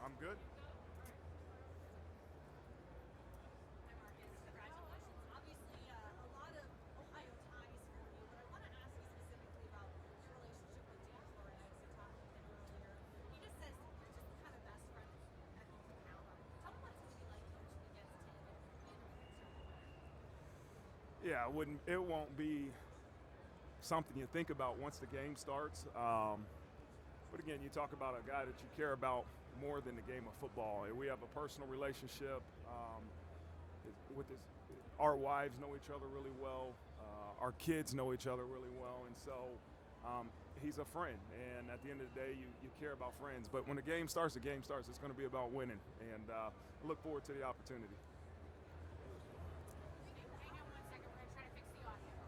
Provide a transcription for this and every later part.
I'm good. Hi, Marcus. Congratulations. Obviously, a lot of Ohio ties for you, but I want to ask you specifically about your relationship with Dean Flores. I talked with him earlier. He just says you're just the kind of best friend that he can count on. Tell him what's going to be like coaching against him and being a three-star player. Yeah, it won't be something you think about once the game starts. But again, you talk about a guy that you care about more than the game of football. We have a personal relationship with his. Our wives know each other really well. Our kids know each other really well, and so he's a friend. And at the end of the day, you care about friends. But when the game starts, the game starts. It's going to be about winning, and I look forward to the opportunity. Hang on 1 second. We're going to try to fix the audio here.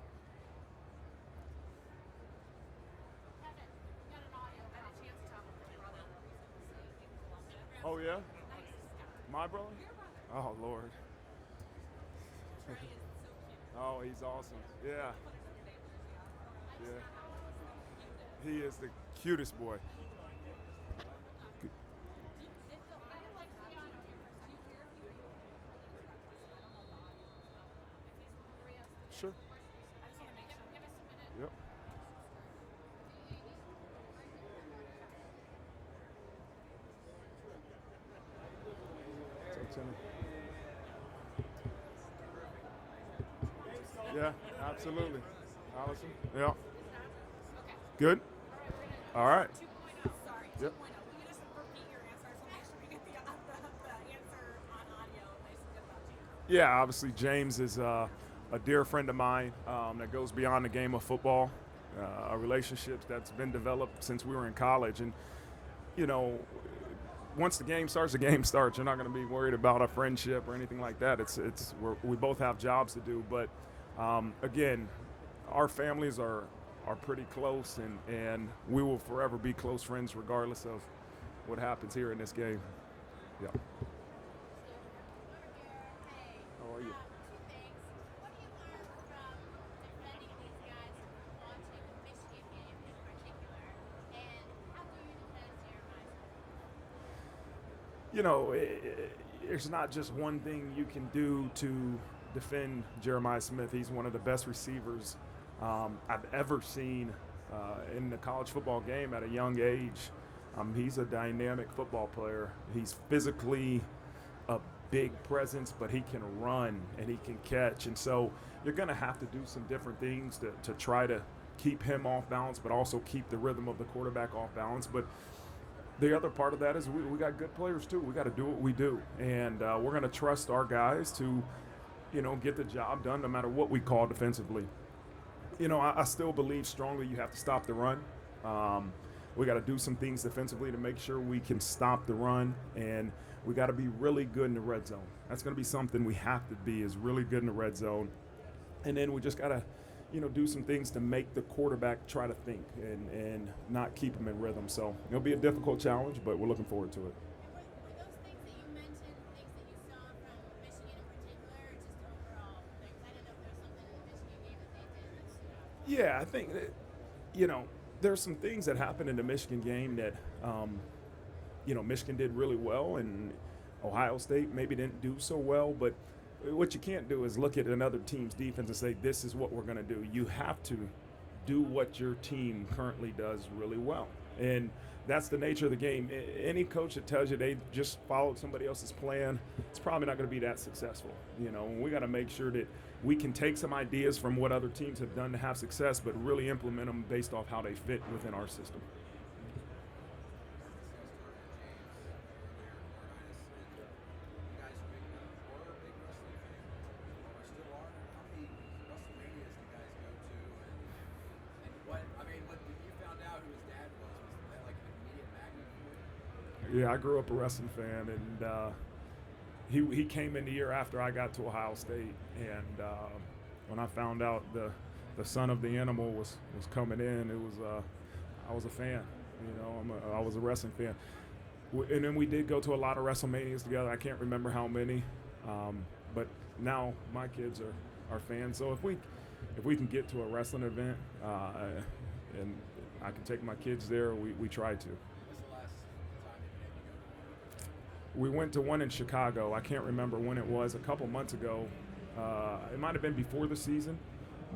Kevin, we got an audio. I had a chance to talk with his brother recently in Columbia. Oh yeah, Nicest guy. my brother. Your brother. Oh Lord. Trey is so cute. Oh, he's awesome. Yeah, Put a Notre Dame jersey on. I just yeah. found out he's the cutest. He is the cutest boy. If the audio like the audio here for a second. Do you hear if you I don't know if the audio is up. If he's Maria, Sure. I just want to make sure. Give us a minute. Yep. So, Timmy. Yeah, absolutely. Allison. Yeah. Okay. Good. All All right. right, we're gonna 2.0. Sorry, 2.0. Yep. Will you just repeat your answer so make sure we get the answer on audio nice and good about James? Yeah, obviously James is a dear friend of mine that goes beyond the game of football. A relationship that's been developed since we were in college, and you know, once the game starts, the game starts. You're not going to be worried about a friendship or anything like that. We both have jobs to do, but again, our families are pretty close, and we will forever be close friends regardless of what happens here in this game. Yeah. Hey, How are you? two things. What do you learn from defending these guys from watching the Michigan game in particular? And how do you defend Jeremiah? You know, there's not just one thing you can do to defend Jeremiah Smith. He's one of the best receivers I've ever seen in the college football game at a young age. He's a dynamic football player. He's physically a big presence, but he can run and he can catch. And so you're going to have to do some different things to try to keep him off balance, but also keep the rhythm of the quarterback off balance. But the other part of that is we got good players too. We got to do what we do, and we're going to trust our guys to, get the job done no matter what we call defensively. I still believe strongly you have to stop the run. We got to do some things defensively to make sure we can stop the run, and we got to be really good in the red zone. That's going to be something we have to be, is really good in the red zone, and then we just got to do some things to make the quarterback try to think and not keep him in rhythm. So it'll be a difficult challenge, but we're looking forward to it. And were those things that you mentioned things that you saw from Michigan in particular, or just overall things? I didn't know if there was something in the Michigan game that they did that stood out. Yeah, I think that, there's some things that happened in the Michigan game that, Michigan did really well, and Ohio State maybe didn't do so well. But what you can't do is look at another team's defense and say, this is what we're going to do. You have to do what your team currently does really well. And that's the nature of the game. Any coach that tells you they just followed somebody else's plan, it's probably not going to be that successful. We got to make sure that we can take some ideas from what other teams have done to have success, but really implement them based off how they fit within our system. Yeah, I grew up a wrestling fan, and he came in the year after I got to Ohio State, and when I found out the son of the animal was coming in, I was a fan. I was a wrestling fan, and then we did go to a lot of WrestleManias together. I can't remember how many, but now my kids are fans. So if we can get to a wrestling event, and I can take my kids there, we try to. We went to one in Chicago. I can't remember when it was, a couple months ago. It might have been before the season,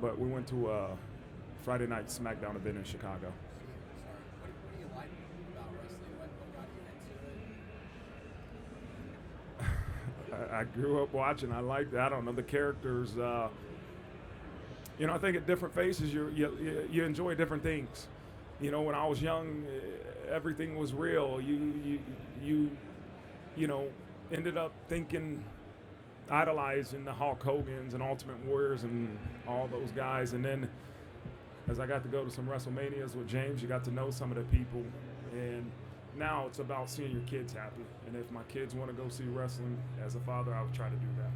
but we went to a Friday night SmackDown event in Chicago. What do you like about wrestling? What got you into it? I grew up watching. I liked it. I don't know the characters. I think at different phases you enjoy different things. When I was young, everything was real. You ended up thinking, idolizing the Hulk Hogan's and Ultimate Warriors and all those guys. And then as I got to go to some WrestleManias with James, you got to know some of the people. And now it's about seeing your kids happy. And if my kids want to go see wrestling, as a father, I would try to do that.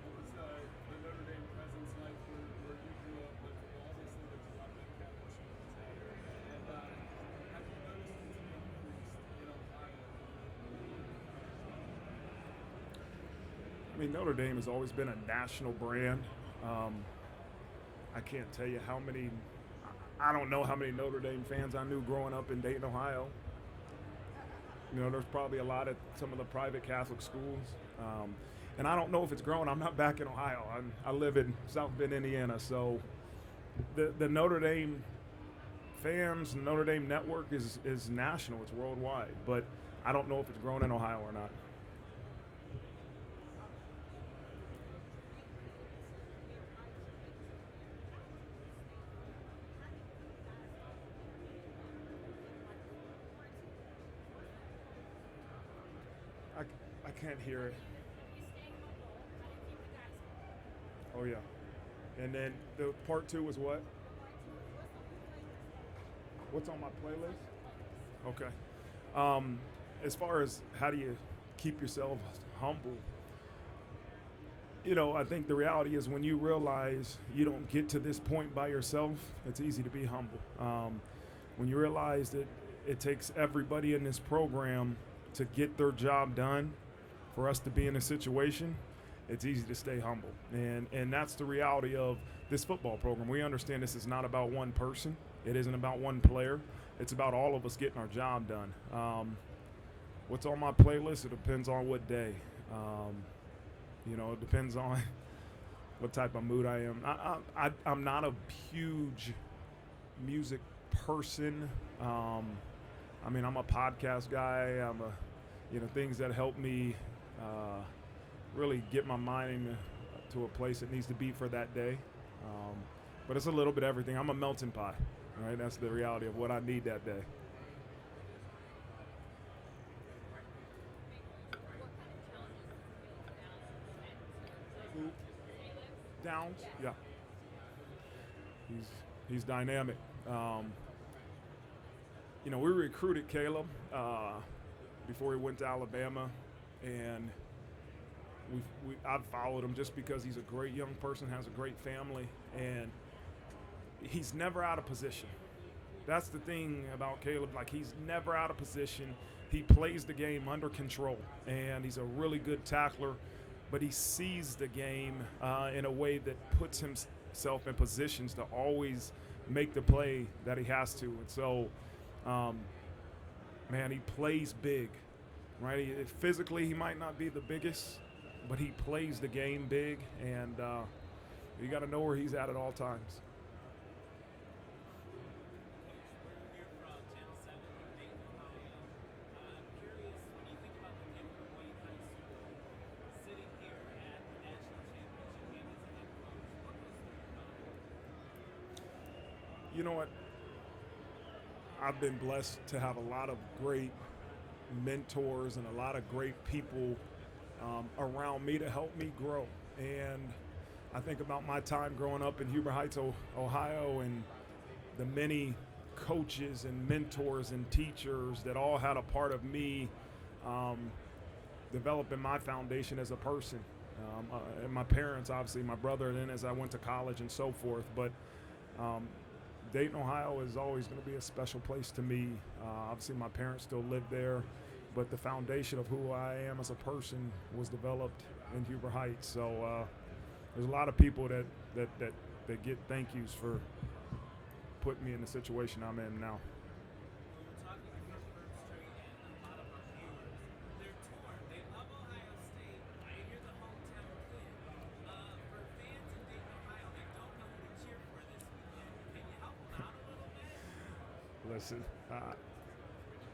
What was the Notre Dame presence like where you grew up? But obviously, there's a lot of uncapped achievements out there. And have you noticed it's increased in Ohio? I mean, Notre Dame has always been a national brand. I can't tell you how many, I don't know how many Notre Dame fans I knew growing up in Dayton, Ohio. There's probably a lot at some of the private Catholic schools. And I don't know if it's grown. I'm not back in Ohio. I live in South Bend, Indiana. So the Notre Dame fans, Notre Dame network is national. It's worldwide. But I don't know if it's grown in Ohio or not. I can't hear it. Oh, yeah. And then the part 2 was what? What's on my playlist? Okay. As far as how do you keep yourself humble, I think the reality is when you realize you don't get to this point by yourself, it's easy to be humble. When you realize that it takes everybody in this program to get their job done, for us to be in a situation, it's easy to stay humble. And that's the reality of this football program. We understand this is not about one person. It isn't about one player. It's about all of us getting our job done. What's on my playlist? It depends on what day. It depends on what type of mood I am. I'm not a huge music person. I'm a podcast guy. I'm things that help me really get my mind to a place it needs to be for that day. But it's a little bit of everything. I'm a melting pot, right? That's the reality of what I need that day. Downs, yeah. He's dynamic. We recruited Caleb before he went to Alabama, and I've followed him just because he's a great young person, has a great family, and he's never out of position. That's the thing about Caleb. Like, he's never out of position. He plays the game under control, and he's a really good tackler, but he sees the game in a way that puts himself in positions to always make the play that he has to. And so, he plays big, right? Physically, he might not be the biggest, but he plays the game big, and you got to know where he's at all times. We're here from Channel 7 in Dayton, Ohio. I'm curious, when you think about the Edward Wayne High School, sitting here at the national championship game as a head coach, what goes through your mind? You know what? I've been blessed to have a lot of great mentors and a lot of great people around me to help me grow. And I think about my time growing up in Huber Heights, Ohio, and the many coaches and mentors and teachers that all had a part of me developing my foundation as a person. And my parents, obviously, my brother, and then as I went to college and so forth. But Dayton, Ohio is always going to be a special place to me. Obviously, my parents still live there, but the foundation of who I am as a person was developed in Huber Heights. So there's a lot of people that they get thank yous for putting me in the situation I'm in now. When we're talking to Kirk Herbstreit and a lot of our viewers, they're torn. They love Ohio State, and you're the hometown kid. For fans in Dayton, Ohio, they don't know who to cheer for this weekend. Can you help them out a little bit? Listen,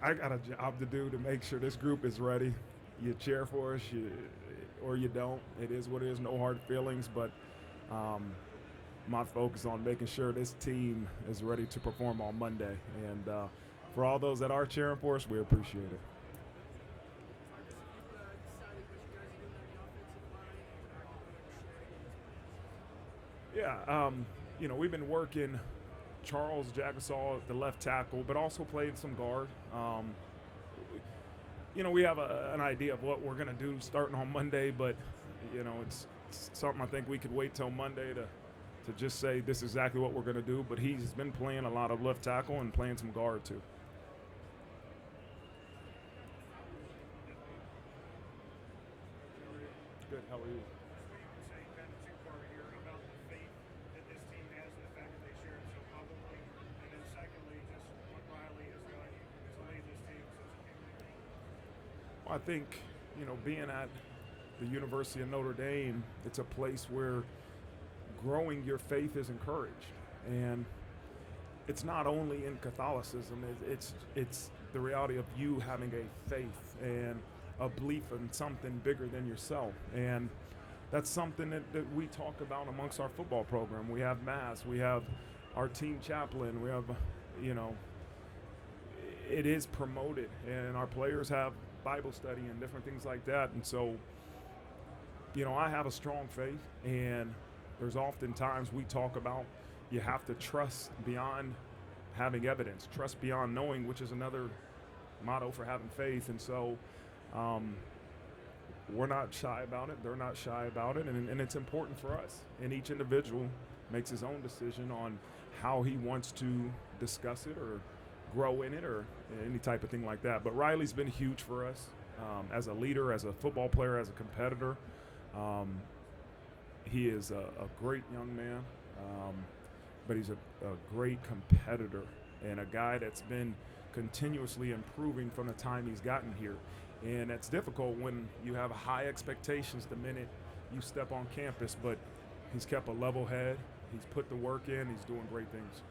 I got a job to do to make sure this group is ready. You cheer for us, or you don't. It is what it is. No hard feelings, but my focus on making sure this team is ready to perform on Monday. And for all those that are cheering for us, we appreciate it. Yeah, we've been working Charles Jagasaw at the left tackle, but also played some guard. We have an idea of what we're going to do starting on Monday, but, it's something I think we could wait till Monday to just say this is exactly what we're going to do. But he's been playing a lot of left tackle and playing some guard too. Good, how are you? I think, being at the University of Notre Dame, it's a place where growing your faith is encouraged. And it's not only in Catholicism, it's the reality of you having a faith and a belief in something bigger than yourself. And that's something that we talk about amongst our football program. We have Mass, we have our team chaplain, we have, it is promoted, and our players have Bible study and different things like that. And so, I have a strong faith, and there's often times we talk about you have to trust beyond having evidence, trust beyond knowing, which is another motto for having faith. And so we're not shy about it. They're not shy about it. And it's important for us. And each individual makes his own decision on how he wants to discuss it or grow in it or any type of thing like that. But Riley's been huge for us as a leader, as a football player, as a competitor. He is a great young man, but he's a great competitor and a guy that's been continuously improving from the time he's gotten here. And that's difficult when you have high expectations the minute you step on campus, but he's kept a level head. He's put the work in. He's doing great things.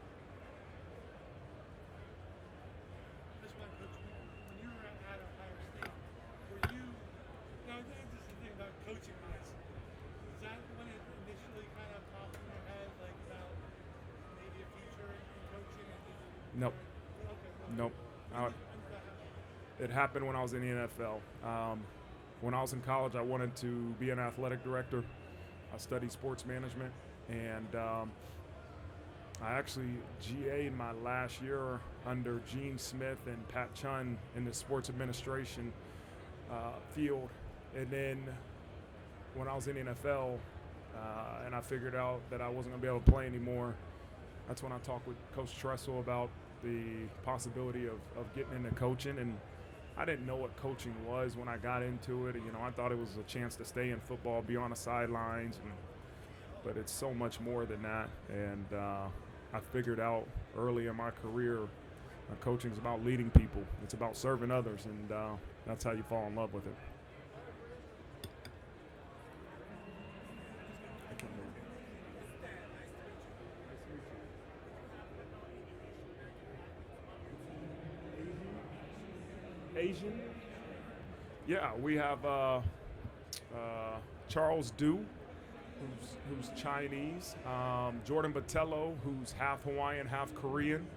Nope. It happened when I was in the NFL. When I was in college, I wanted to be an athletic director. I studied sports management, and I actually GA'd my last year under Gene Smith and Pat Chun in the sports administration field. And then when I was in the NFL and I figured out that I wasn't going to be able to play anymore, that's when I talked with Coach Tressel about the possibility of getting into coaching. And I didn't know what coaching was when I got into it. I thought it was a chance to stay in football, be on the sidelines, but it's so much more than that. And I figured out early in my career, coaching is about leading people. It's about serving others, and that's how you fall in love with it. Asian? Yeah, we have Charles Du, who's Chinese, Jordan Botello, who's half Hawaiian, half Korean.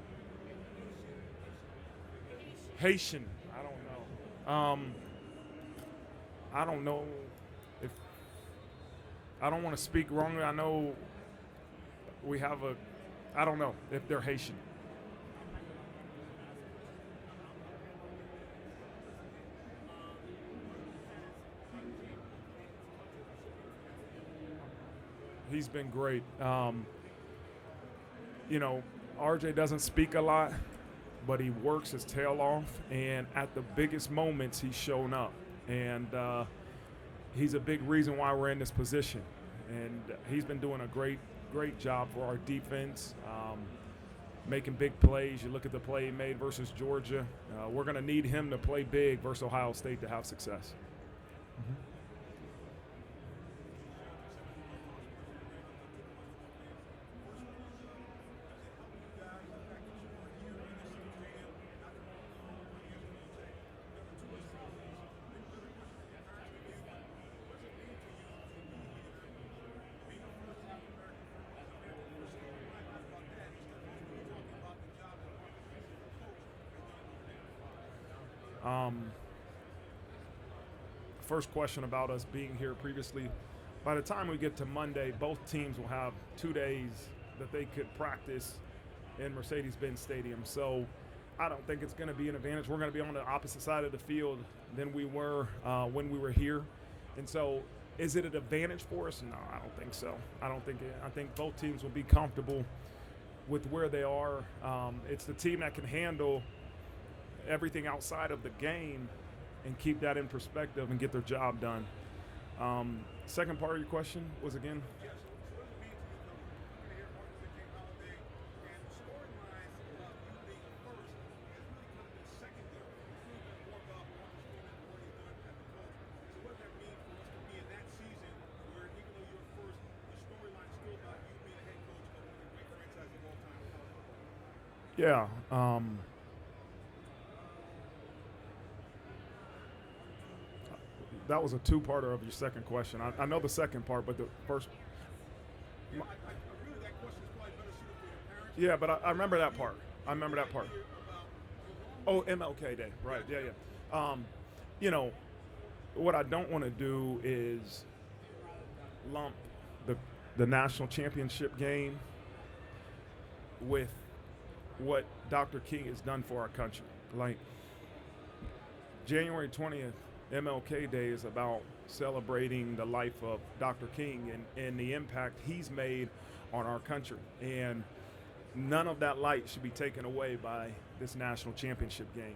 Haitian, I don't know. I don't know if, I don't want to speak wrongly. I know we have I don't know if they're Haitian. He's been great. RJ doesn't speak a lot, but he works his tail off, and at the biggest moments, he's shown up. And he's a big reason why we're in this position. And he's been doing a great great job for our defense, making big plays. You look at the play he made versus Georgia. We're going to need him to play big versus Ohio State to have success. First question about us being here previously. By the time we get to Monday, both teams will have 2 days that they could practice in Mercedes-Benz Stadium. So I don't think it's going to be an advantage. We're going to be on the opposite side of the field than we were when we were here. And so is it an advantage for us? No, I don't think so. I think both teams will be comfortable with where they are. It's the team that can handle everything outside of the game and keep that in perspective and get their job done. Second part of your question was again? Yes. So what does it mean to you come here, Martin Luther King holiday, and the storyline about you being first has really kind of been secondary. It's really been more about Marcus Freeman and what he's done as a coach. So what does that mean for us to be in that season where even though you're first, the storyline is still about you being a head coach of one of the great franchises of all time in college football? Yeah. That was a two-parter of your second question. I know the second part, but the first. Yeah, I really, that question is probably better suited for your parents. Yeah, but I remember that part. I remember that part. Hear about Oh, MLK Day. Right. Yeah. You know, what I don't want to do is lump the national championship game with what Dr. King has done for our country. Like, January 20th, MLK Day is about celebrating the life of Dr. King and the impact he's made on our country. And none of that light should be taken away by this national championship game.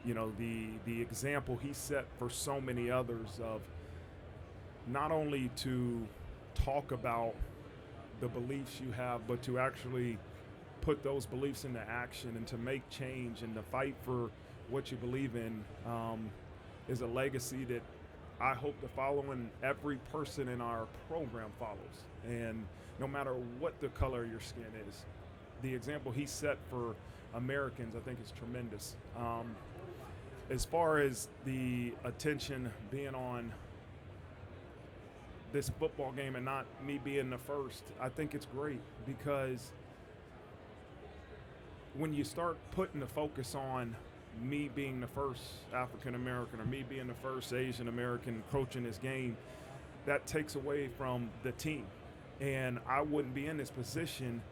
You know, the example he set for so many others of not only to talk about the beliefs you have, but to actually put those beliefs into action and to make change and to fight for what you believe in is a legacy that I hope to follow and every person in our program follows. And no matter what the color of your skin is, the example he set for Americans, I think, is tremendous. As far as the attention being on this football game and not me being the first, I think it's great because when you start putting the focus on me being the first African American or me being the first Asian American coaching this game, that takes away from the team. And I wouldn't be in this position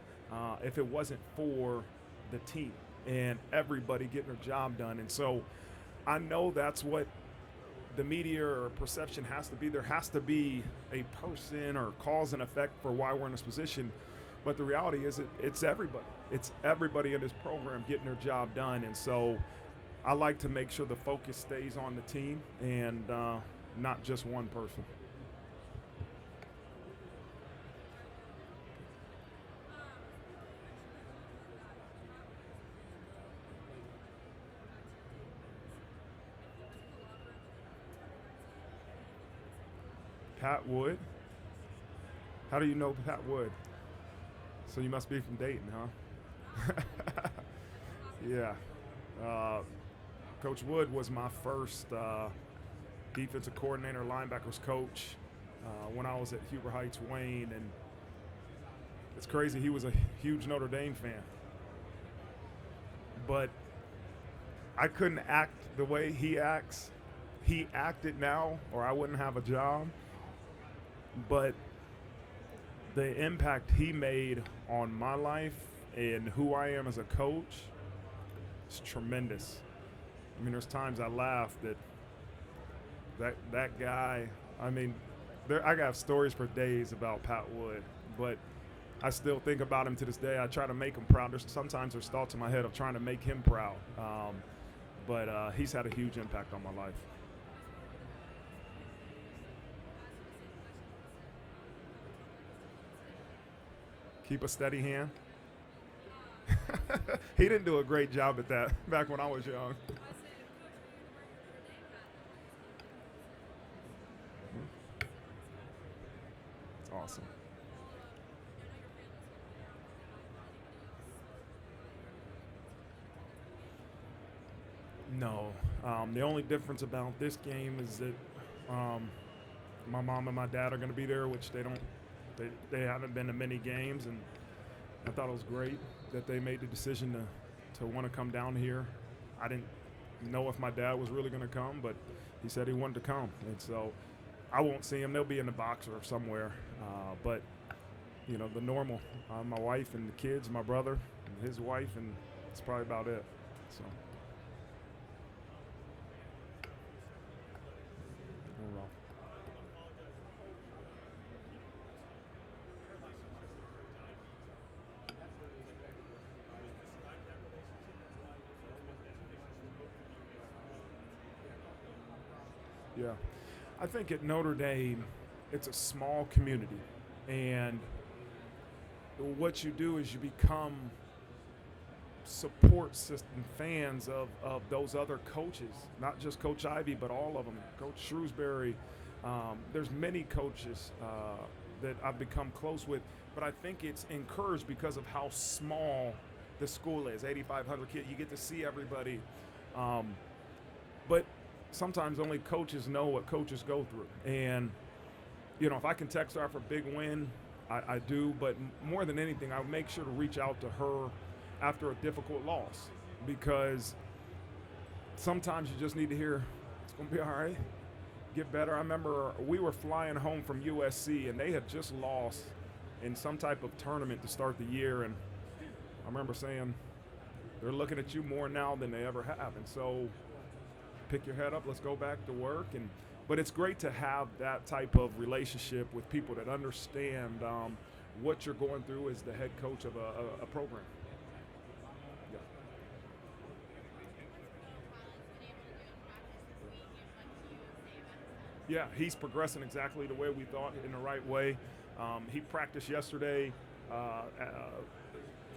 if it wasn't for the team and everybody getting their job done. And so I know that's what the media or perception has to be. There has to be a person or cause and effect for why we're in this position. But the reality is it's everybody. It's everybody in this program getting their job done. And so I like to make sure the focus stays on the team and not just one person. Pat Wood? How do you know Pat Wood? So you must be from Dayton, huh? Yeah. Coach Wood was my first defensive coordinator, linebackers coach when I was at Huber Heights, Wayne. And it's crazy, he was a huge Notre Dame fan. But I couldn't act the way he acts. He acted now, or I wouldn't have a job. But the impact he made on my life and who I am as a coach is tremendous. I mean, there's times I laugh that guy. I mean, I got stories for days about Pat Wood, but I still think about him to this day. I try to make him proud. Sometimes there's thoughts in my head of trying to make him proud, but he's had a huge impact on my life. Keep a steady hand. He didn't do a great job at that back when I was young. I say, Coach, are you wearing your Notre Dame hat? It's awesome. No. The only difference about this game is that my mom and my dad are going to be there, which they don't. They haven't been to many games, and I thought it was great that they made the decision to want to come down here. I didn't know if my dad was really going to come, but he said he wanted to come, and so I won't see him. They'll be in the box or somewhere, but you know, the normal. My wife and the kids, my brother, and his wife, and that's probably about it. So. Overall. Yeah. I think at Notre Dame, it's a small community. And what you do is you become support system fans of those other coaches, not just Coach Ivy, but all of them. Coach Shrewsbury. There's many coaches that I've become close with, but I think it's encouraged because of how small the school is. 8,500 kids. You get to see everybody. But sometimes only coaches know what coaches go through. And, you know, if I can text her after a big win, I do. But more than anything, I make sure to reach out to her after a difficult loss, because sometimes you just need to hear, it's going to be all right, get better. I remember we were flying home from USC, and they had just lost in some type of tournament to start the year. And I remember saying, they're looking at you more now than they ever have. And so pick your head up, let's go back to work. But it's great to have that type of relationship with people that understand what you're going through as the head coach of a program. Yeah. Yeah, he's progressing exactly the way we thought, in the right way. He practiced yesterday,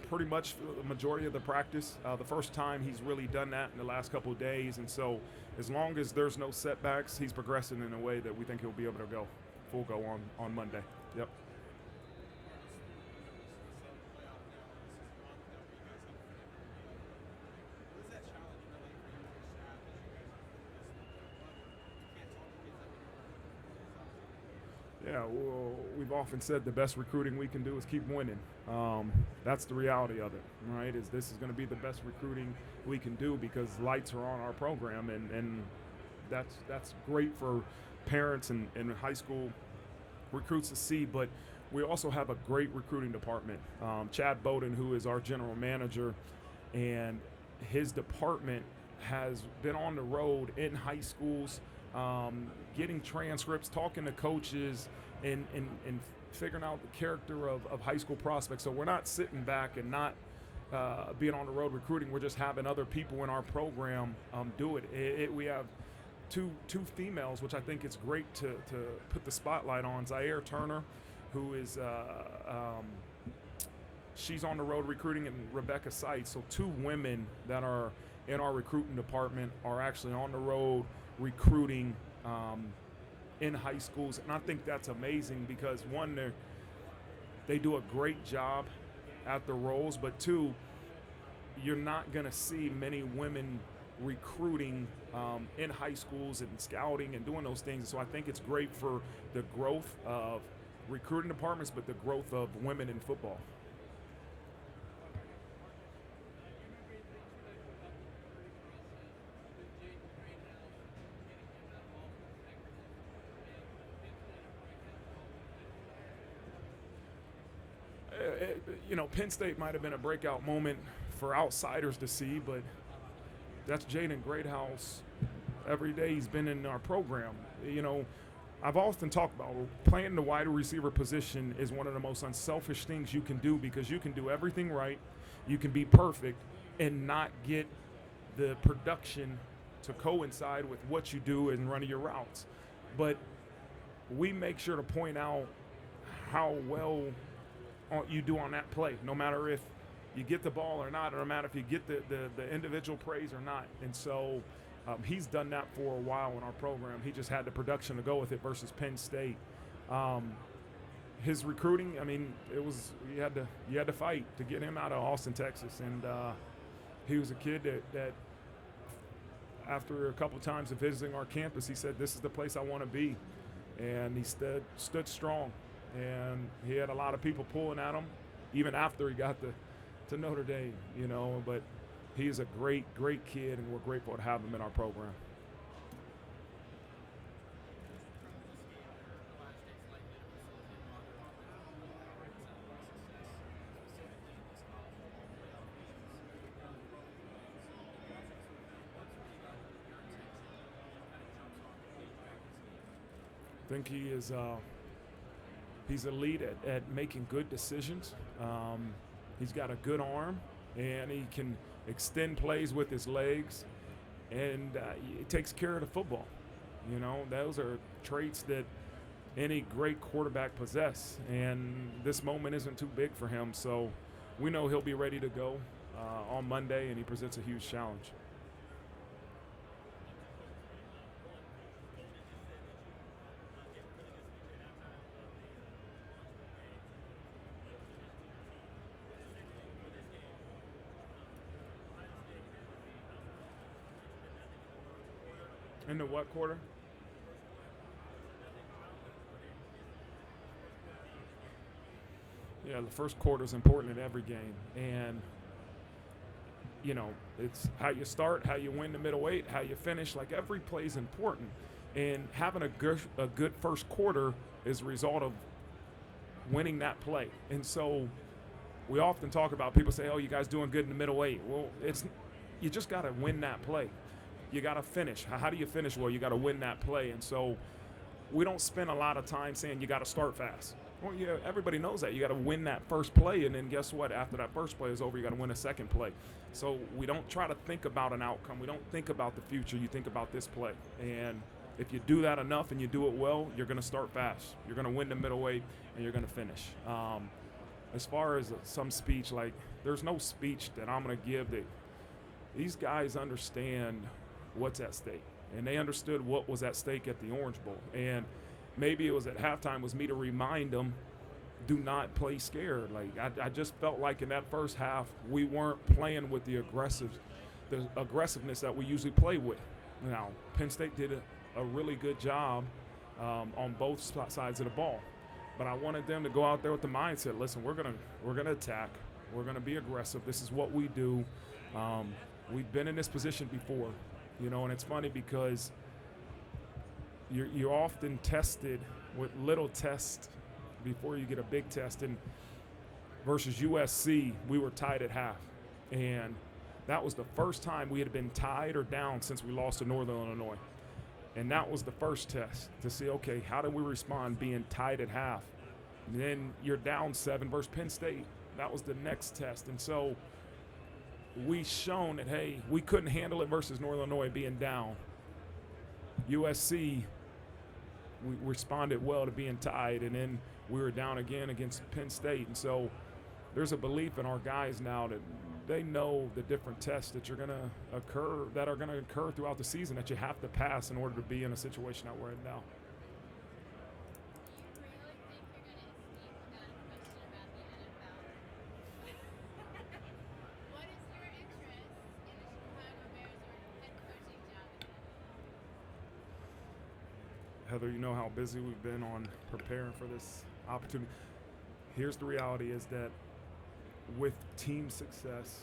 pretty much the majority of the practice. The first time he's really done that in the last couple of days. And so as long as there's no setbacks, he's progressing in a way that we think he'll be able to go full go on Monday. Yep. Yeah, well, we've often said the best recruiting we can do is keep winning. That's the reality of it, right? This is going to be the best recruiting we can do because lights are on our program, and that's great for parents and high school recruits to see. But we also have a great recruiting department. Chad Bowden, who is our general manager, and his department has been on the road in high schools, getting transcripts, talking to coaches, and figuring out the character of high school prospects. So we're not sitting back and not being on the road recruiting. We're just having other people in our program do it. We have two females, which I think it's great to put the spotlight on. Zaire Turner, who is she's on the road recruiting, and Rebecca Seitz. So two women that are in our recruiting department are actually on the road recruiting in high schools. And I think that's amazing because, one, they do a great job at the roles, but two, you're not going to see many women recruiting in high schools and scouting and doing those things. So I think it's great for the growth of recruiting departments, but the growth of women in football. You know, Penn State might have been a breakout moment for outsiders to see, but that's Jaden Greathouse. Every day he's been in our program. You know, I've often talked about playing the wide receiver position is one of the most unselfish things you can do, because you can do everything right, you can be perfect, and not get the production to coincide with what you do and running your routes. But we make sure to point out how well you do on that play, no matter if you get the ball or not, or no matter if you get the individual praise or not. And so he's done that for a while in our program. He just had the production to go with it versus Penn State. His recruiting, I mean, you had to fight to get him out of Austin, Texas, and he was a kid that after a couple times of visiting our campus, he said, "This is the place I want to be," and he stood strong, and he had a lot of people pulling at him, even after he got to Notre Dame, But he's a great kid, and we're grateful to have him in our program. I think he's elite at making good decisions. He's got a good arm, and he can extend plays with his legs, and he takes care of the football. Those are traits that any great quarterback possess, and this moment isn't too big for him. So we know he'll be ready to go on Monday, and he presents a huge challenge. In the what quarter? Yeah, the first quarter is important in every game. And, it's how you start, how you win the middleweight, how you finish. Like, every play is important. And having a good first quarter is a result of winning that play. And so we often talk about, people say, "Oh, you guys doing good in the middleweight." Well, you just got to win that play. You got to finish. How do you finish? Well, you got to win that play. And so we don't spend a lot of time saying you got to start fast. Well, everybody knows that. You got to win that first play, and then guess what? After that first play is over, you got to win a second play. So we don't try to think about an outcome. We don't think about the future. You think about this play. And if you do that enough and you do it well, you're going to start fast. You're going to win the middleweight, and you're going to finish. As far as some speech, like, there's no speech that I'm going to give that these guys understand what's at stake, and they understood what was at stake at the Orange Bowl. And maybe it was at halftime was me to remind them, do not play scared. Like, I just felt like in that first half we weren't playing with the aggressiveness that we usually play with. Now, Penn State did a really good job on both sides of the ball, but I wanted them to go out there with the mindset, listen, we're gonna attack, we're gonna be aggressive, this is what we do. We've been in this position before. And it's funny because you're often tested with little tests before you get a big test. And versus USC, we were tied at half. And that was the first time we had been tied or down since we lost to Northern Illinois. And that was the first test to see, okay, how do we respond being tied at half? And then you're down 7 versus Penn State. That was the next test. And so we shown that, hey, we couldn't handle it versus Northern Illinois being down. USC, we responded well to being tied, and then we were down again against Penn State. And so there's a belief in our guys now that they know the different tests that are going to occur throughout the season that you have to pass in order to be in a situation that we're in now. Do you really think you're going to escape without a question about the NFL? What is your interest in the Chicago Bears or head coaching job in the NFL? Heather, you know how busy we've been on preparing for this opportunity. Here's the reality is that with team success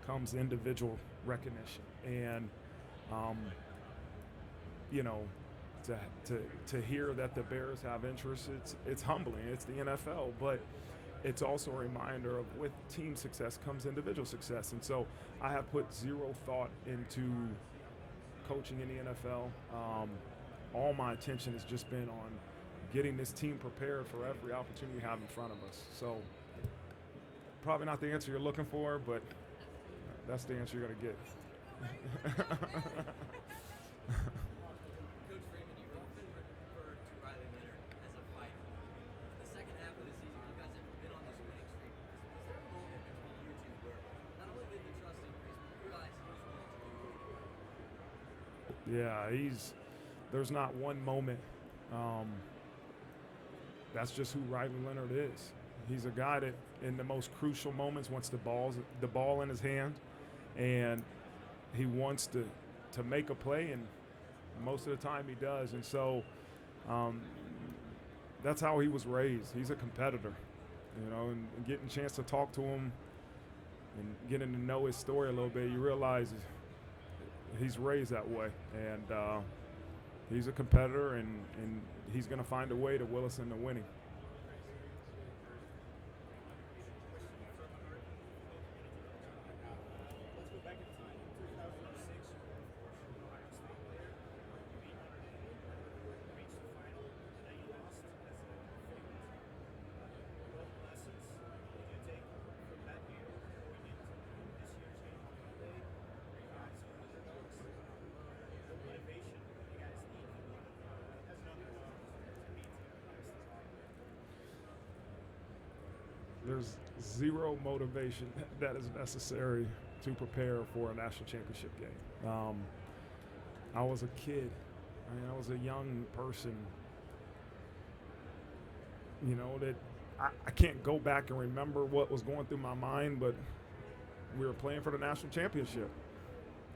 comes individual recognition. And, to hear that the Bears have interest, it's humbling. It's the NFL, but it's also a reminder of with team success comes individual success. And so I have put zero thought into coaching in the NFL. All my attention has just been on getting this team prepared for every opportunity we have in front of us. So probably not the answer you're looking for, but that's the answer you're going to get. Coach Freeman, you've often referred to Riley Leonard as a fighter. The second half of the season, you guys have been on this winning Yeah, there's not one moment. Um, that's just who Riley Leonard is. He's a guy that in the most crucial moments wants the ball in his hand, and he wants to make a play, and most of the time he does. And so um, that's how he was raised. He's a competitor, and getting a chance to talk to him and getting to know his story a little bit, you realize he's raised that way, and he's a competitor, and he's going to find a way to will us into winning. Let's go back in time. In 2006, you were the fourth Ohio State player. You beat Notre Dame, reached the final, and then you lost as a favorite. What lessons did you take from that year going into this year's game on Monday, where you guys are underdogs? What motivation do you guys need as an underdog to beat Ohio State? There's zero motivation that is necessary to prepare for a national championship game. I was a kid. I was a young person. That I can't go back and remember what was going through my mind, but we were playing for the national championship.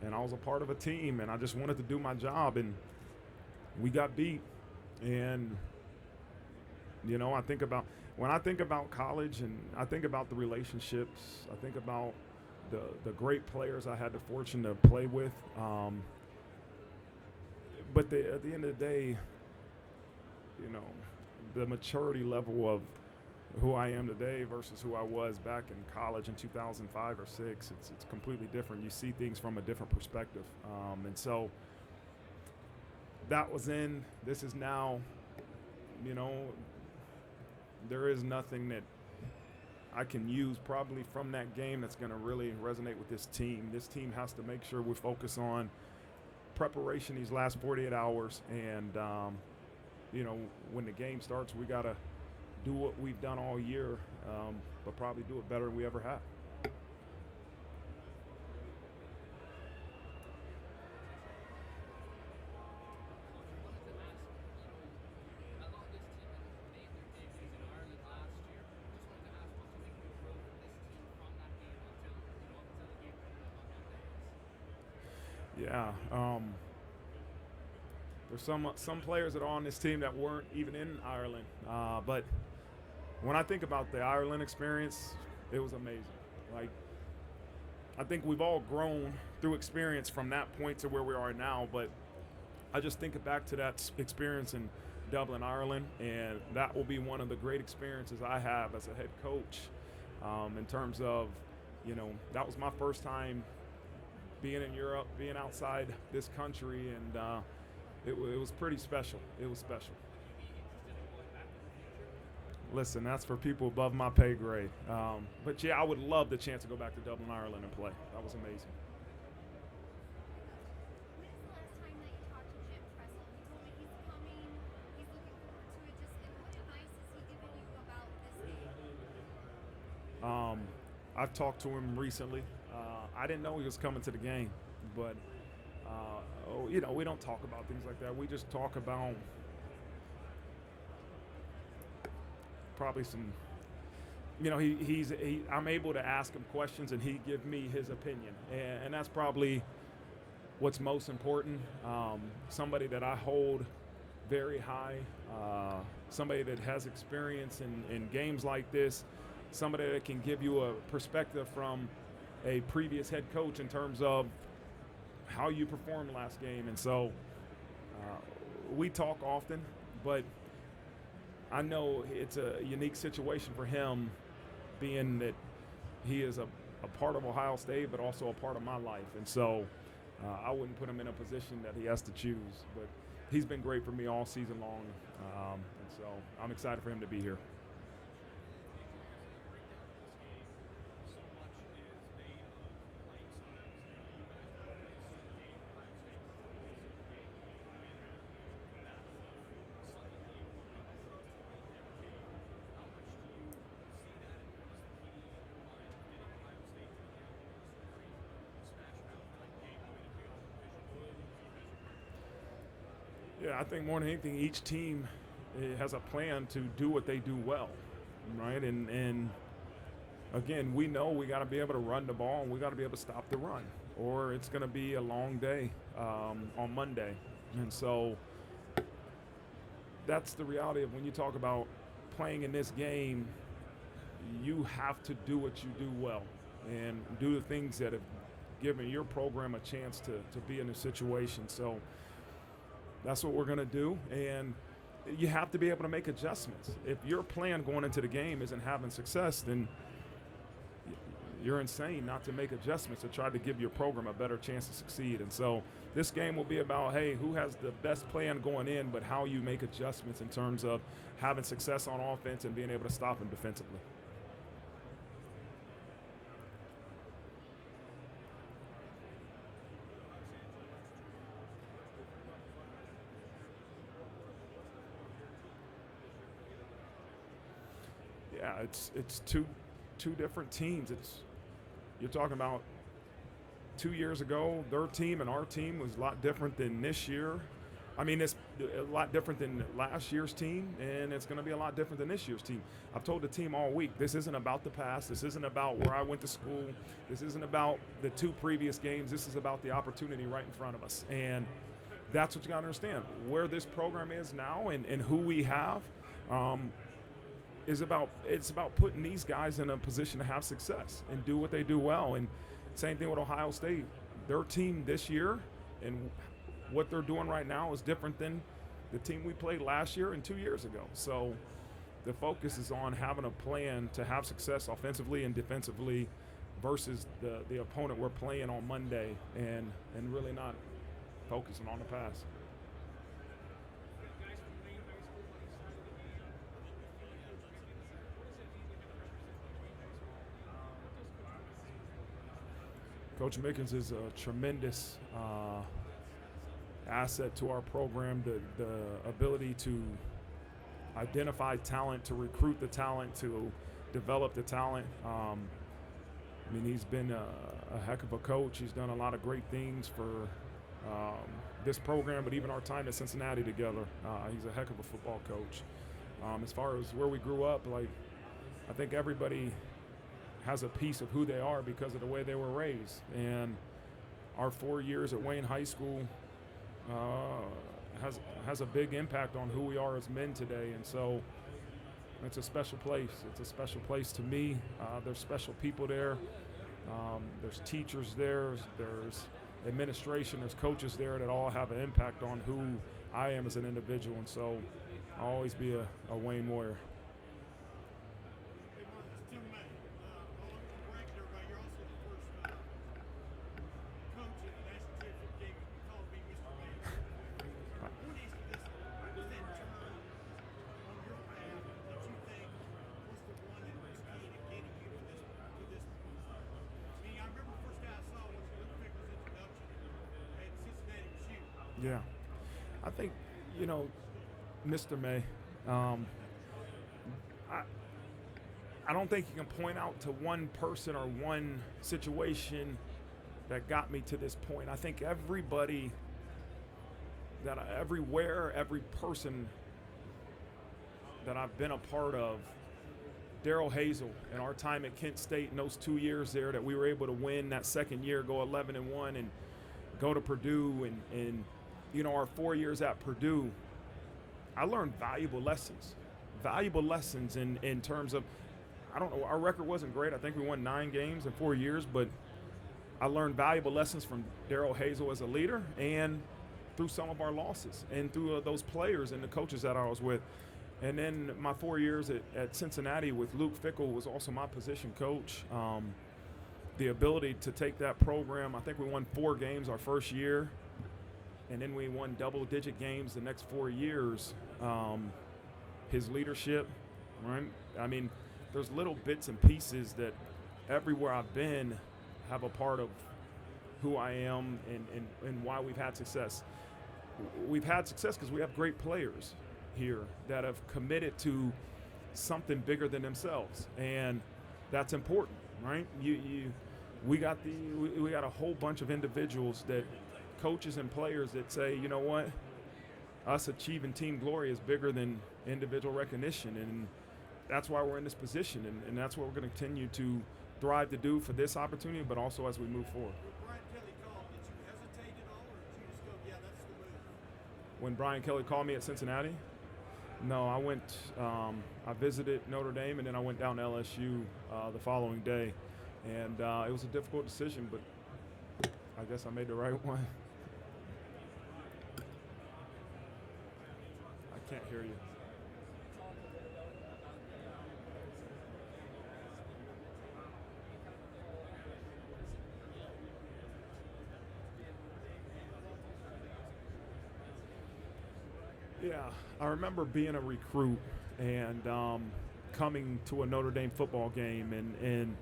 And I was a part of a team, and I just wanted to do my job, and we got beat. And, when I think about college, and I think about the relationships, I think about the great players I had the fortune to play with. But at the end of the day, the maturity level of who I am today versus who I was back in college in 2005 or 6, it's completely different. You see things from a different perspective. And so that was in. This is now. There is nothing that I can use probably from that game that's going to really resonate with this team. This team has to make sure we focus on preparation these last 48 hours. And, when the game starts, we got to do what we've done all year, but probably do it better than we ever have. Yeah, there's some players that are on this team that weren't even in Ireland. But when I think about the Ireland experience, it was amazing. Like, I think we've all grown through experience from that point to where we are now. But I just think back to that experience in Dublin, Ireland, and that will be one of the great experiences I have as a head coach. In terms of, that was my first time being in Europe, being outside this country, and it was pretty special. It was special. Listen, that's for people above my pay grade. But yeah, I would love the chance to go back to Dublin, Ireland and play. That was amazing. When is the last time that you talked to Jim Tressel? He told me he's coming. He's looking forward to it. What advice has he given you about this game? I've talked to him recently. I didn't know he was coming to the game, but we don't talk about things like that. We just talk about probably some. I'm able to ask him questions, and he give me his opinion, and that's probably what's most important. Somebody that I hold very high, somebody that has experience in games like this, somebody that can give you a perspective from a previous head coach in terms of how you performed last game. And so we talk often, but I know it's a unique situation for him, being that he is a part of Ohio State, but also a part of my life. And so I wouldn't put him in a position that he has to choose. But he's been great for me all season long. And so I'm excited for him to be here. Yeah, I think more than anything, each team has a plan to do what they do well, right? And again, we know we got to be able to run the ball and we got to be able to stop the run, or it's going to be a long day on Monday. And so that's the reality of when you talk about playing in this game, you have to do what you do well and do the things that have given your program a chance to be in a situation. So that's what we're going to do. And you have to be able to make adjustments. If your plan going into the game isn't having success, then you're insane not to make adjustments to try to give your program a better chance to succeed. And so this game will be about, hey, who has the best plan going in, but how you make adjustments in terms of having success on offense and being able to stop them defensively. Yeah, it's two different teams. You're talking about 2 years ago, their team and our team was a lot different than this year. I mean, it's a lot different than last year's team, and it's going to be a lot different than this year's team. I've told the team all week, this isn't about the past. This isn't about where I went to school. This isn't about the 2 previous games. This is about the opportunity right in front of us. And that's what you got to understand. Where this program is now and who we have, it's about putting these guys in a position to have success and do what they do well. And same thing with Ohio State. Their team this year and what they're doing right now is different than the team we played last year and 2 years ago. So the focus is on having a plan to have success offensively and defensively versus the opponent we're playing on Monday and really not focusing on the pass. Coach Mickens is a tremendous asset to our program, the ability to identify talent, to recruit the talent, to develop the talent. I mean, he's been a heck of a coach. He's done a lot of great things for this program, but even our time at Cincinnati together. He's a heck of a football coach. As far as where we grew up, I think everybody has a piece of who they are because of the way they were raised. And our 4 years at Wayne High School has a big impact on who we are as men today. And so it's a special place. It's a special place to me. There's special people there. There's teachers there. There's administration. There's coaches there that all have an impact on who I am as an individual. And so I'll always be a Wayne Warrior. Yeah, I think, Mr. May, I don't think you can point out to one person or one situation that got me to this point. I think everybody every person that I've been a part of, Daryl Hazel and our time at Kent State in those 2 years there that we were able to win that second year, go 11-1 and go to Purdue and our 4 years at Purdue, I learned valuable lessons in terms of, I don't know, our record wasn't great. I think we won 9 games in 4 years, but I learned valuable lessons from Daryl Hazel as a leader and through some of our losses and through those players and the coaches that I was with. And then my 4 years at Cincinnati with Luke Fickell was also my position coach. The ability to take that program, I think we won 4 games our first year, and then we won double-digit games the next 4 years. His leadership, right? I mean, there's little bits and pieces that everywhere I've been have a part of who I am and why we've had success. We've had success because we have great players here that have committed to something bigger than themselves, and that's important, right? We got a whole bunch of individuals that coaches and players that say, you know what, us achieving team glory is bigger than individual recognition, and that's why we're in this position, and that's what we're going to continue to thrive to do for this opportunity, but also as we move forward. When Brian Kelly called, did you hesitate at all, or did you just go, yeah, that's the move? When Brian Kelly called me at Cincinnati, no, I went. I visited Notre Dame, and then I went down to LSU the following day, and it was a difficult decision, but I guess I made the right one. I can't hear you. Yeah, I remember being a recruit and coming to a Notre Dame football game and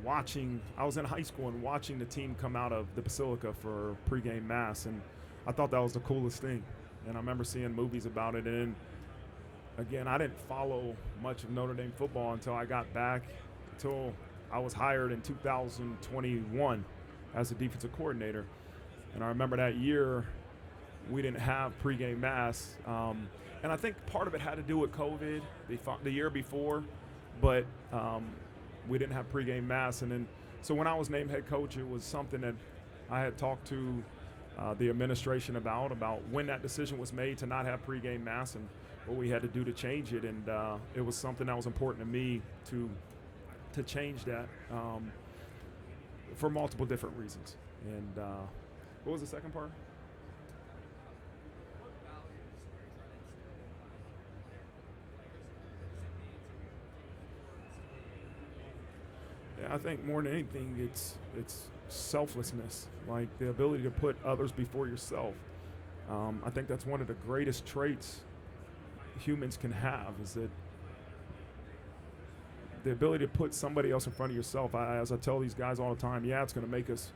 watching. I was in high school and watching the team come out of the Basilica for pregame mass, and I thought that was the coolest thing. And I remember seeing movies about it. And again, I didn't follow much of Notre Dame football until I got back, until I was hired in 2021 as a defensive coordinator. And I remember that year we didn't have pregame mass. And I think part of it had to do with COVID the year before, but we didn't have pregame mass. And then, so when I was named head coach, it was something that I had talked to the administration about when that decision was made to not have pregame mass and what we had to do to change it. And it was something that was important to me to change that for multiple different reasons. And what was the second part? I think more than anything, it's selflessness, like the ability to put others before yourself. I think that's one of the greatest traits humans can have, is that the ability to put somebody else in front of yourself. As I tell these guys all the time, yeah, it's going to make us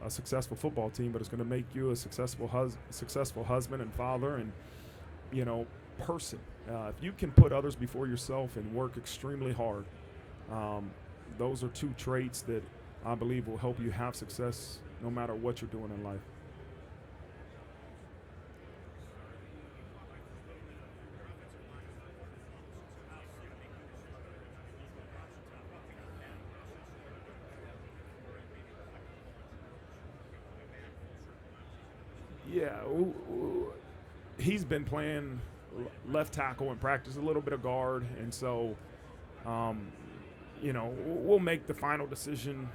a successful football team, but it's going to make you a successful husband and father and, person. If you can put others before yourself and work extremely hard, those are two traits that I believe will help you have success no matter what you're doing in life. Yeah, he's been playing left tackle in practice, a little bit of guard, and so we'll make the final decision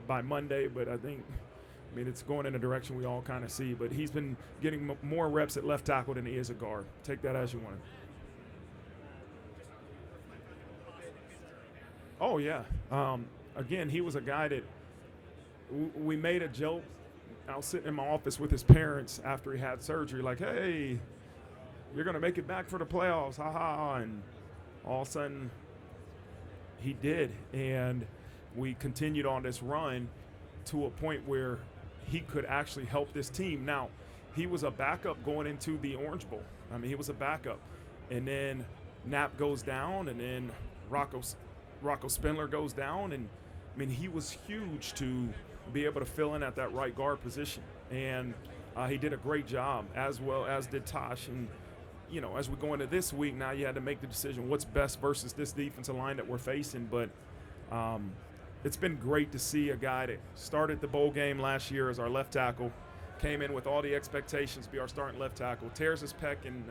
by Monday, but I mean, it's going in a direction we all kind of see. But he's been getting more reps at left tackle than he is at guard. Take that as you want. Oh, yeah. Again, he was a guy that we made a joke. I was sitting in my office with his parents after he had surgery, like, hey, you're going to make it back for the playoffs, ha-ha. And all of a sudden, he did, and we continued on this run to a point where he could actually help this team. Now, he was a backup going into the Orange Bowl. I mean, he was a backup. And then Knapp goes down, and then Rocco Spindler goes down. And, I mean, he was huge to be able to fill in at that right guard position. And he did a great job, as well as did Tosh. And, as we go into this week, now you had to make the decision what's best versus this defensive line that we're facing. But it's been great to see a guy that started the bowl game last year as our left tackle, came in with all the expectations to be our starting left tackle, tears his pec in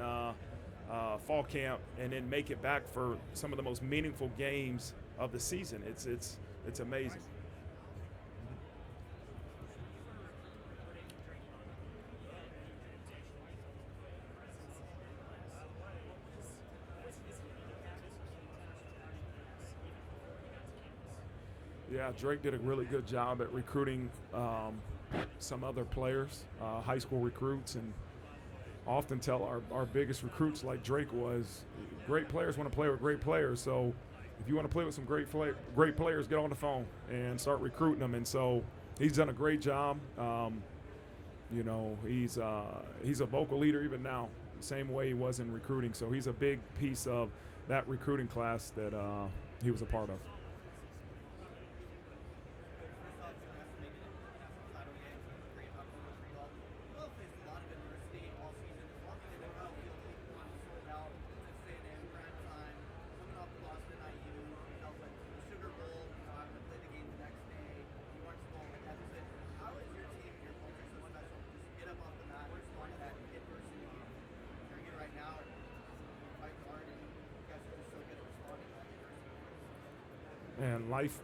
fall camp, and then make it back for some of the most meaningful games of the season. It's amazing. Yeah, Drake did a really good job at recruiting some other players, high school recruits, and often tell our biggest recruits, like Drake was, great players want to play with great players. So if you want to play with some great players, get on the phone and start recruiting them. And so he's done a great job. He's a vocal leader even now, same way he was in recruiting. So he's a big piece of that recruiting class that he was a part of. And life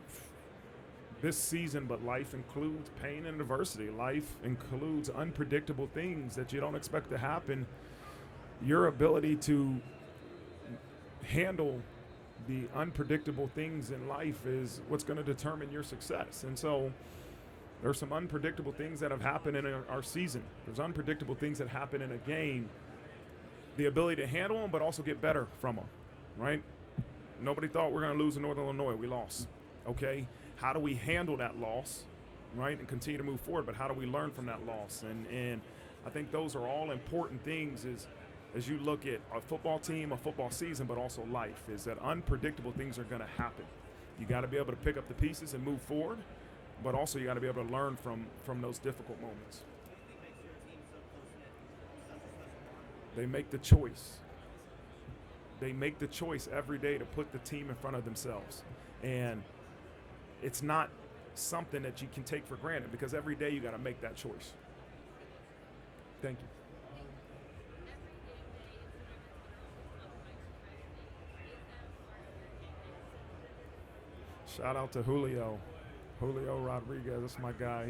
this season, but life includes pain and adversity. Life includes unpredictable things that you don't expect to happen. Your ability to handle the unpredictable things in life is what's going to determine your success. And so there's some unpredictable things that have happened in our season. There's unpredictable things that happen in a game. The ability to handle them, but also get better from them, right? Nobody thought we were going to lose in Northern Illinois. We lost. Okay? How do we handle that loss, right, and continue to move forward? But how do we learn from that loss? And I think those are all important things as you look at a football team, a football season, but also life, is that unpredictable things are going to happen. You got to be able to pick up the pieces and move forward, but also you got to be able to learn from those difficult moments. They make the choice. They make the choice every day to put the team in front of themselves. And it's not something that you can take for granted, because every day you got to make that choice. Thank you. Shout out to Julio Rodriguez. That's my guy.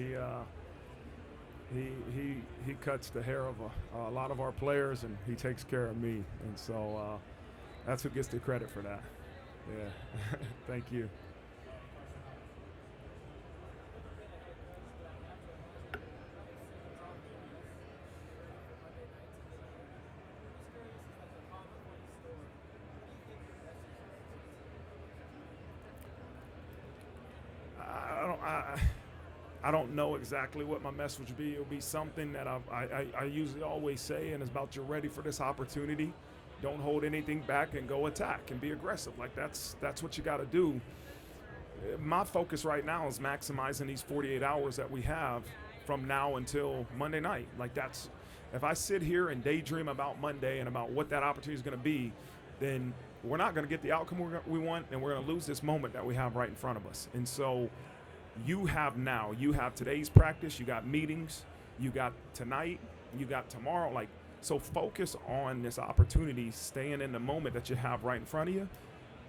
He cuts the hair of a lot of our players, and he takes care of me. And so that's who gets the credit for that. Yeah. Thank you. I don't know exactly what my message would be. It'll be something that I usually always say, and it's about, you're ready for this opportunity. Don't hold anything back and go attack and be aggressive. Like that's what you got to do. My focus right now is maximizing these 48 hours that we have from now until Monday night. Like that's, if I sit here and daydream about Monday and about what that opportunity is going to be, then we're not going to get the outcome we want, and we're going to lose this moment that we have right in front of us. And so you have today's practice, you got meetings, you got tonight, you got tomorrow. Like, so focus on this opportunity, staying in the moment that you have right in front of you.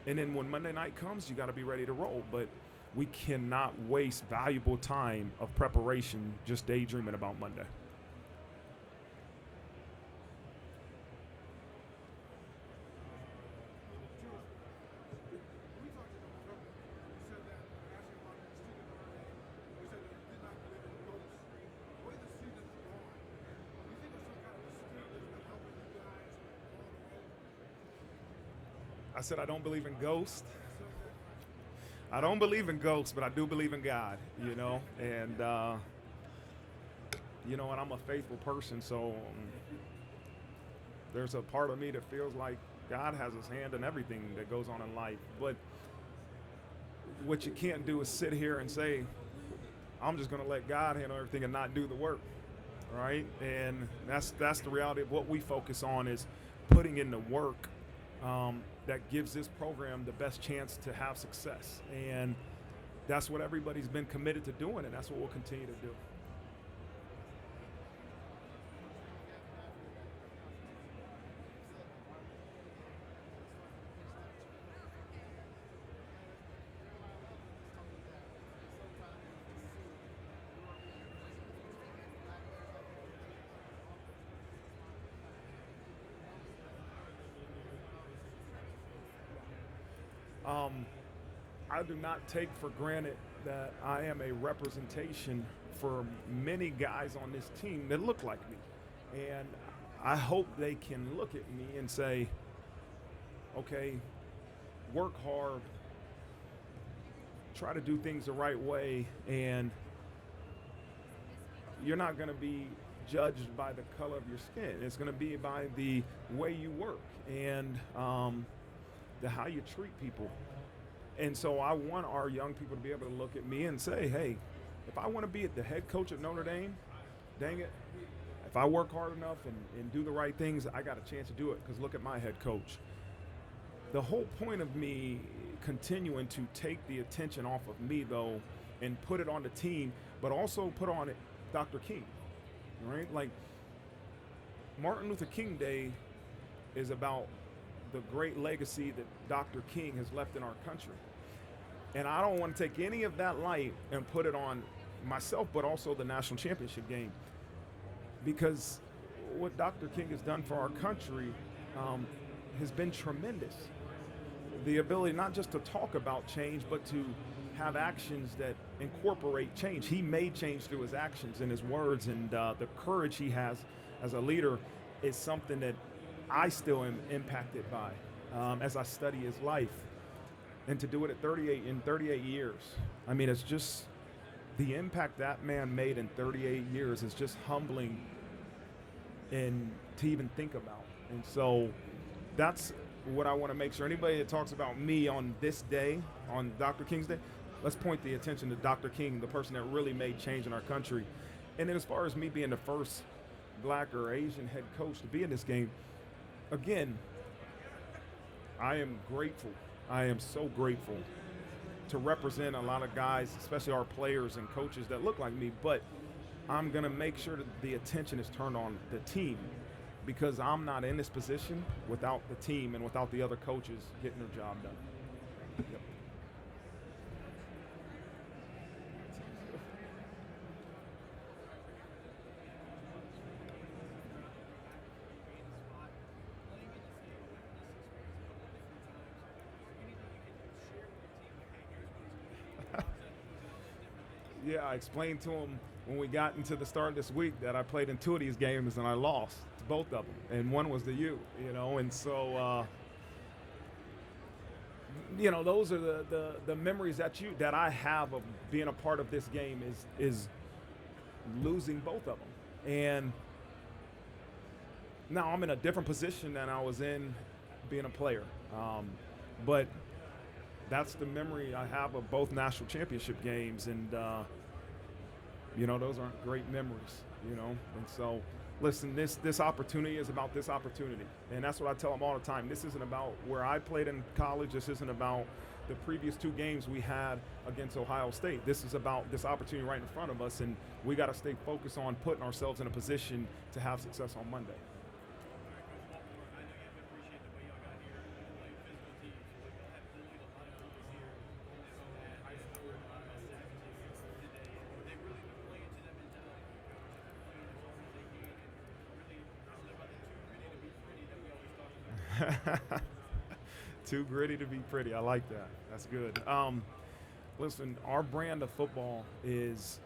And then when Monday night comes, you got to be ready to roll. But we cannot waste valuable time of preparation just daydreaming about Monday. I said I don't believe in ghosts. I don't believe in ghosts, but I do believe in God, you know. And, you know, and I'm a faithful person, so there's a part of me that feels like God has his hand in everything that goes on in life. But what you can't do is sit here and say, I'm just going to let God handle everything and not do the work, right? And that's the reality of what we focus on, is putting in the work that gives this program the best chance to have success. And that's what everybody's been committed to doing, and that's what we'll continue to do. I do not take for granted that I am a representation for many guys on this team that look like me. And I hope they can look at me and say, okay, work hard, try to do things the right way, and you're not going to be judged by the color of your skin. It's going to be by the way you work and how you treat people. And so I want our young people to be able to look at me and say, hey, if I want to be the head coach at Notre Dame, dang it, if I work hard enough and do the right things, I got a chance to do it, because look at my head coach. The whole point of me continuing to take the attention off of me, though, and put it on the team, but also put on it Dr. King, right? Like, Martin Luther King Day is about the great legacy that Dr. King has left in our country. And I don't want to take any of that light and put it on myself, but also the national championship game. Because what Dr. King has done for our country has been tremendous. The ability not just to talk about change, but to have actions that incorporate change. He made change through his actions and his words, and the courage he has as a leader is something that I still am impacted by as I study his life. And to do it at 38 years, I mean, it's just the impact that man made in 38 years is just humbling and to even think about. And so that's what I want to make sure. Anybody that talks about me on this day, on Dr. King's Day, let's point the attention to Dr. King, the person that really made change in our country. And then as far as me being the first black or Asian head coach to be in this game, again, I am grateful. I am so grateful to represent a lot of guys, especially our players and coaches that look like me, but I'm going to make sure that the attention is turned on the team, because I'm not in this position without the team and without the other coaches getting their job done. Yep. Yeah, I explained to him when we got into the start of this week that I played in 2 of these games and I lost to both of them, and one was the U, and so those are the memories that I have of being a part of this game is losing both of them. And now I'm in a different position than I was in being a player, but that's the memory I have of both national championship games, and those aren't great memories, and so listen, this opportunity is about this opportunity, and that's what I tell them all the time. This isn't about where I played in college. This isn't about the previous 2 games we had against Ohio State. This is about this opportunity right in front of us, and we got to stay focused on putting ourselves in a position to have success on Monday. Too gritty to be pretty. I like that. That's good. Listen, our brand of football is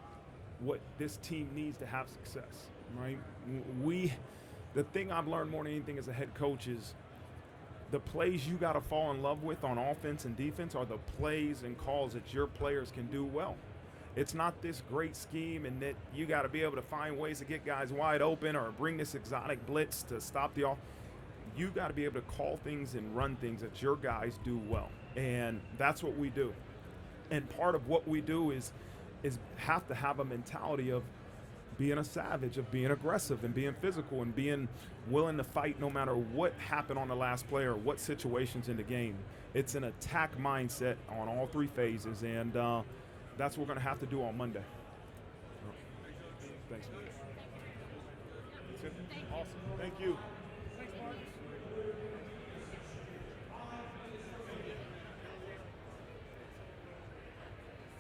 what this team needs to have success, right? The thing I've learned more than anything as a head coach is the plays you got to fall in love with on offense and defense are the plays and calls that your players can do well. It's not this great scheme and that you got to be able to find ways to get guys wide open or bring this exotic blitz to stop the offense. You got to be able to call things and run things that your guys do well, and that's what we do. And part of what we do is have to have a mentality of being a savage, of being aggressive and being physical and being willing to fight no matter what happened on the last play or what situations in the game. It's an attack mindset on all 3 phases, and that's what we're going to have to do on Monday. Thanks. Awesome. Thank you. Thanks, Marcus.